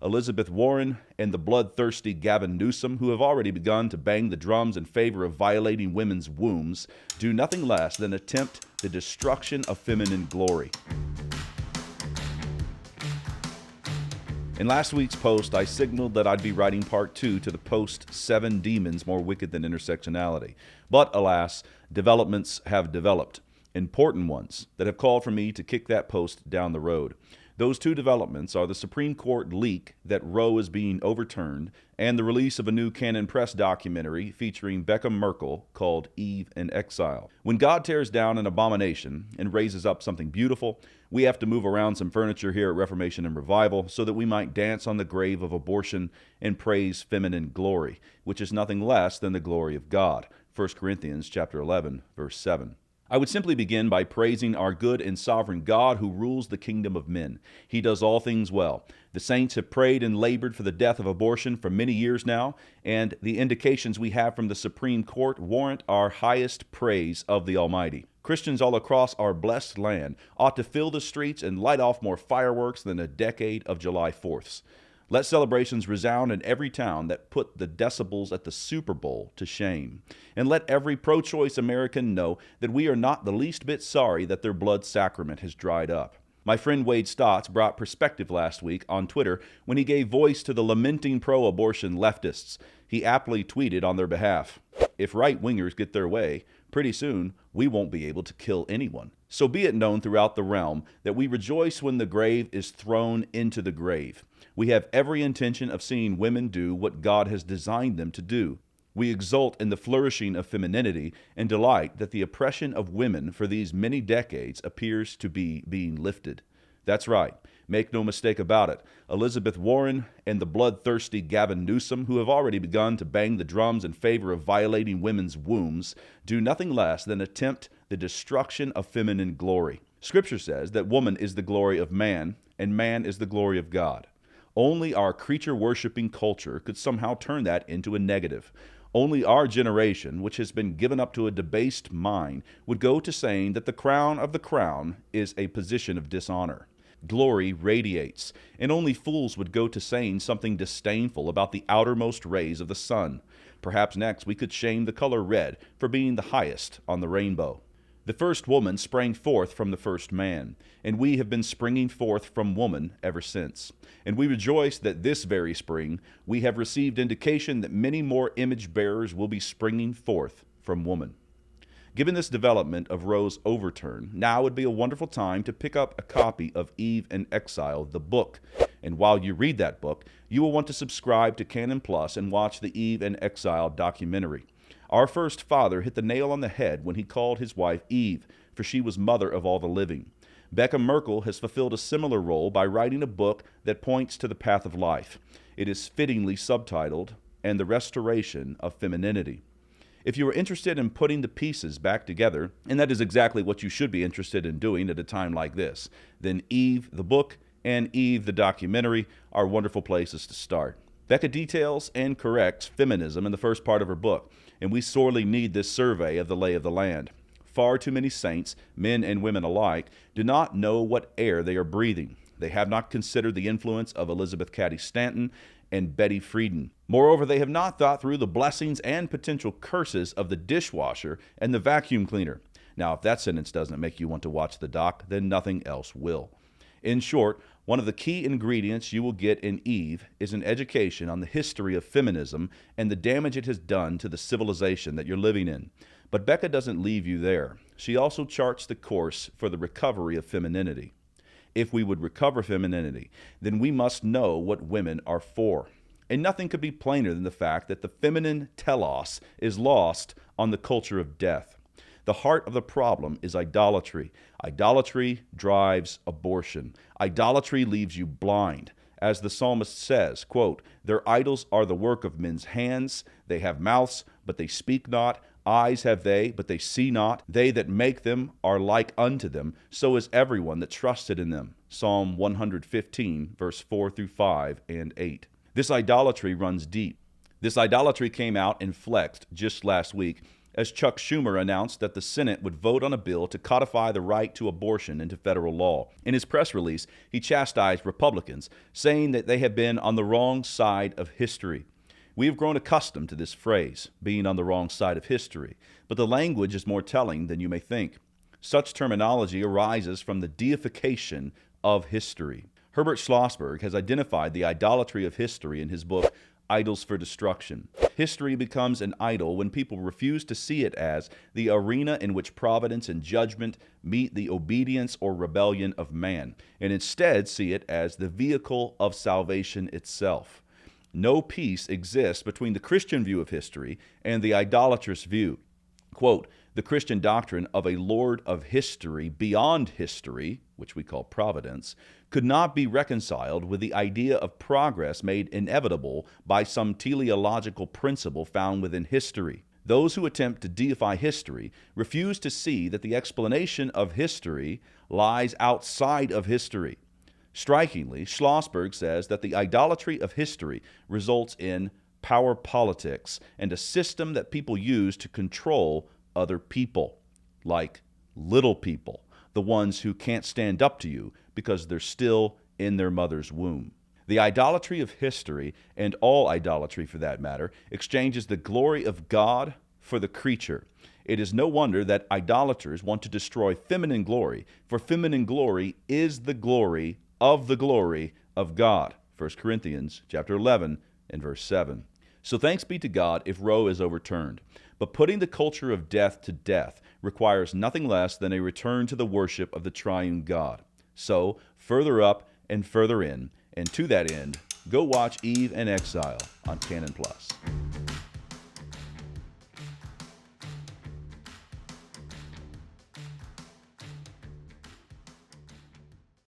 Elizabeth Warren and the bloodthirsty Gavin Newsom, who have already begun to bang the drums in favor of violating women's wombs, do nothing less than attempt the destruction of feminine glory. In last week's post, I signaled that I'd be writing part 2 to the post 7 Demons More Wicked Than Intersectionality. But alas, developments have developed. Important ones that have called for me to kick that post down the road. Those two developments are the Supreme Court leak that Roe is being overturned and the release of a new Canon Press documentary featuring Rebekah Merkle called Eve in Exile. When God tears down an abomination and raises up something beautiful, we have to move around some furniture here at Reformation and Revival so that we might dance on the grave of abortion and praise feminine glory, which is nothing less than the glory of God. 1 Corinthians chapter 11, verse 7. I would simply begin by praising our good and sovereign God who rules the kingdom of men. He does all things well. The saints have prayed and labored for the death of abortion for many years now, and the indications we have from the Supreme Court warrant our highest praise of the Almighty. Christians all across our blessed land ought to fill the streets and light off more fireworks than a decade of July 4ths. Let celebrations resound in every town that put the decibels at the Super Bowl to shame. And let every pro-choice American know that we are not the least bit sorry that their blood sacrament has dried up. My friend Wade Stotts brought perspective last week on Twitter when he gave voice to the lamenting pro-abortion leftists. He aptly tweeted on their behalf, "If right-wingers get their way, pretty soon we won't be able to kill anyone. So be it known throughout the realm that we rejoice when the grave is thrown into the grave. We have every intention of seeing women do what God has designed them to do. We exult in the flourishing of femininity and delight that the oppression of women for these many decades appears to be being lifted." That's right. Make no mistake about it. Elizabeth Warren and the bloodthirsty Gavin Newsom, who have already begun to bang the drums in favor of violating women's wombs, do nothing less than attempt the destruction of feminine glory. Scripture says that woman is the glory of man, and man is the glory of God. Only our creature-worshiping culture could somehow turn that into a negative. Only our generation, which has been given up to a debased mind, would go to saying that the crown of the crown is a position of dishonor. Glory radiates, and only fools would go to saying something disdainful about the outermost rays of the sun. Perhaps next we could shame the color red for being the highest on the rainbow. The first woman sprang forth from the first man, and we have been springing forth from woman ever since. And we rejoice that this very spring we have received indication that many more image bearers will be springing forth from woman. Given this development of Roe's overturn, now would be a wonderful time to pick up a copy of Eve in Exile, the book. And while you read that book, you will want to subscribe to Canon Plus and watch the Eve in Exile documentary. Our first father hit the nail on the head when he called his wife Eve, for she was mother of all the living. Rebekah Merkle has fulfilled a similar role by writing a book that points to the path of life. It is fittingly subtitled, "And the Restoration of Femininity." If you are interested in putting the pieces back together, and that is exactly what you should be interested in doing at a time like this, then Eve, the book, and Eve, the documentary, are wonderful places to start. Becca details and corrects feminism in the first part of her book, and we sorely need this survey of the lay of the land. Far too many saints, men and women alike, do not know what air they are breathing. They have not considered the influence of Elizabeth Cady Stanton and Betty Friedan. Moreover, they have not thought through the blessings and potential curses of the dishwasher and the vacuum cleaner. Now, if that sentence doesn't make you want to watch the doc, then nothing else will. In short, one of the key ingredients you will get in Eve is an education on the history of feminism and the damage it has done to the civilization that you're living in. But Becca doesn't leave you there. She also charts the course for the recovery of femininity. If we would recover femininity, then we must know what women are for. And nothing could be plainer than the fact that the feminine telos is lost on the culture of death. The heart of the problem is idolatry. Idolatry drives abortion. Idolatry leaves you blind. As the psalmist says, quote, "Their idols are the work of men's hands. They have mouths, but they speak not. Eyes have they, but they see not. They that make them are like unto them. So is everyone that trusted in them." Psalm 115, verse 4 through 5 and 8. This idolatry runs deep. This idolatry came out and flexed just last week as Chuck Schumer announced that the Senate would vote on a bill to codify the right to abortion into federal law. In his press release, he chastised Republicans, saying that they have been on the wrong side of history. We have grown accustomed to this phrase, being on the wrong side of history, but the language is more telling than you may think. Such terminology arises from the deification of history. Herbert Schlossberg has identified the idolatry of history in his book, Idols for Destruction. History becomes an idol when people refuse to see it as the arena in which providence and judgment meet the obedience or rebellion of man, and instead see it as the vehicle of salvation itself. No peace exists between the Christian view of history and the idolatrous view. Quote, the Christian doctrine of a Lord of history beyond history, which we call providence, could not be reconciled with the idea of progress made inevitable by some teleological principle found within history. Those who attempt to deify history refuse to see that the explanation of history lies outside of history. Strikingly, Schlossberg says that the idolatry of history results in power politics and a system that people use to control other people, like little people, the ones who can't stand up to you because they're still in their mother's womb. The idolatry of history, and all idolatry for that matter, exchanges the glory of God for the creature. It is no wonder that idolaters want to destroy feminine glory, for feminine glory is the glory of God. 1 Corinthians chapter 11 and verse 7. So thanks be to God if Roe is overturned. But putting the culture of death to death requires nothing less than a return to the worship of the triune God. So, further up and further in, and to that end, go watch Eve and Exile on Canon+.